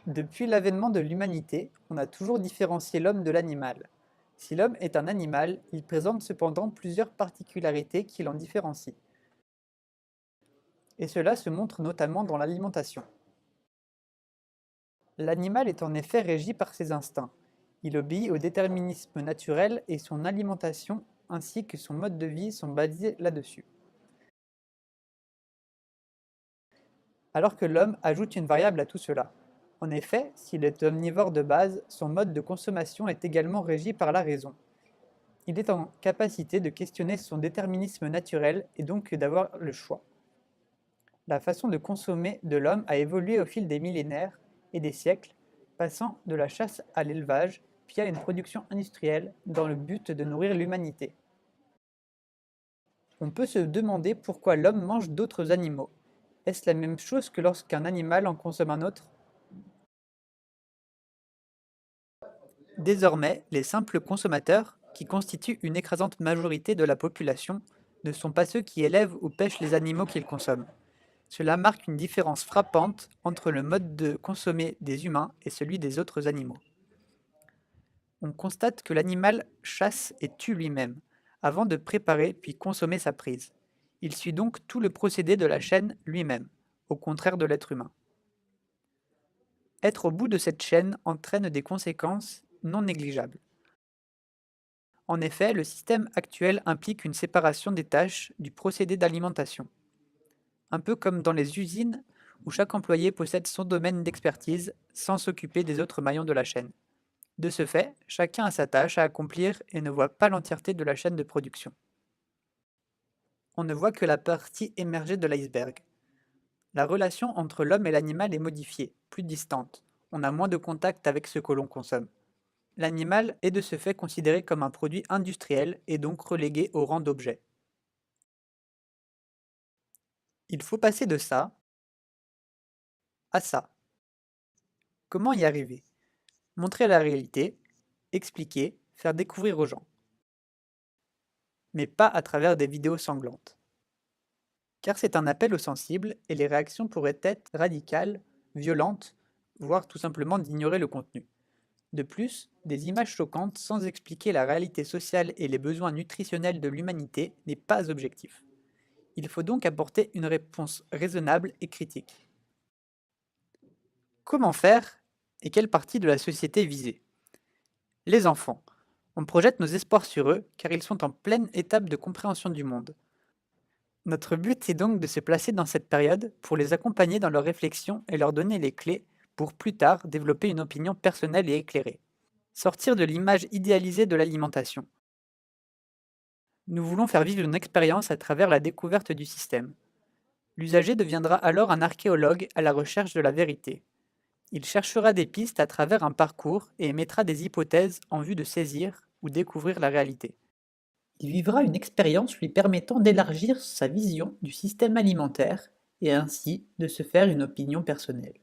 Depuis l'avènement de l'humanité, on a toujours différencié l'homme de l'animal. Si l'homme est un animal, il présente cependant plusieurs particularités qui l'en différencient. Et cela se montre notamment dans l'alimentation. L'animal est en effet régi par ses instincts. Il obéit au déterminisme naturel et son alimentation ainsi que son mode de vie sont basés là-dessus. Alors que l'homme ajoute une variable à tout cela. En effet, s'il est omnivore de base, son mode de consommation est également régi par la raison. Il est en capacité de questionner son déterminisme naturel et donc d'avoir le choix. La façon de consommer de l'homme a évolué au fil des millénaires et des siècles, passant de la chasse à l'élevage, puis à une production industrielle dans le but de nourrir l'humanité. On peut se demander pourquoi l'homme mange d'autres animaux. Est-ce la même chose que lorsqu'un animal en consomme un autre? Désormais, les simples consommateurs, qui constituent une écrasante majorité de la population, ne sont pas ceux qui élèvent ou pêchent les animaux qu'ils consomment. Cela marque une différence frappante entre le mode de consommer des humains et celui des autres animaux. On constate que l'animal chasse et tue lui-même, avant de préparer puis consommer sa prise. Il suit donc tout le procédé de la chaîne lui-même, au contraire de l'être humain. Être au bout de cette chaîne entraîne des conséquences non négligeables. En effet, le système actuel implique une séparation des tâches du procédé d'alimentation. Un peu comme dans les usines où chaque employé possède son domaine d'expertise sans s'occuper des autres maillons de la chaîne. De ce fait, chacun a sa tâche à accomplir et ne voit pas l'entièreté de la chaîne de production. On ne voit que la partie émergée de l'iceberg. La relation entre l'homme et l'animal est modifiée, plus distante. On a moins de contact avec ce que l'on consomme. L'animal est de ce fait considéré comme un produit industriel et donc relégué au rang d'objet. Il faut passer de ça à ça. Comment y arriver? Montrer la réalité, expliquer, faire découvrir aux gens. Mais pas à travers des vidéos sanglantes. Car c'est un appel aux sensibles et les réactions pourraient être radicales, violentes, voire tout simplement d'ignorer le contenu. De plus, des images choquantes sans expliquer la réalité sociale et les besoins nutritionnels de l'humanité n'est pas objectif. Il faut donc apporter une réponse raisonnable et critique. Comment faire et quelle partie de la société viser? Les enfants. On projette nos espoirs sur eux car ils sont en pleine étape de compréhension du monde. Notre but est donc de se placer dans cette période pour les accompagner dans leurs réflexions et leur donner les clés pour plus tard développer une opinion personnelle et éclairée. Sortir de l'image idéalisée de l'alimentation. Nous voulons faire vivre une expérience à travers la découverte du système. L'usager deviendra alors un archéologue à la recherche de la vérité. Il cherchera des pistes à travers un parcours et émettra des hypothèses en vue de saisir ou découvrir la réalité. Il vivra une expérience lui permettant d'élargir sa vision du système alimentaire et ainsi de se faire une opinion personnelle.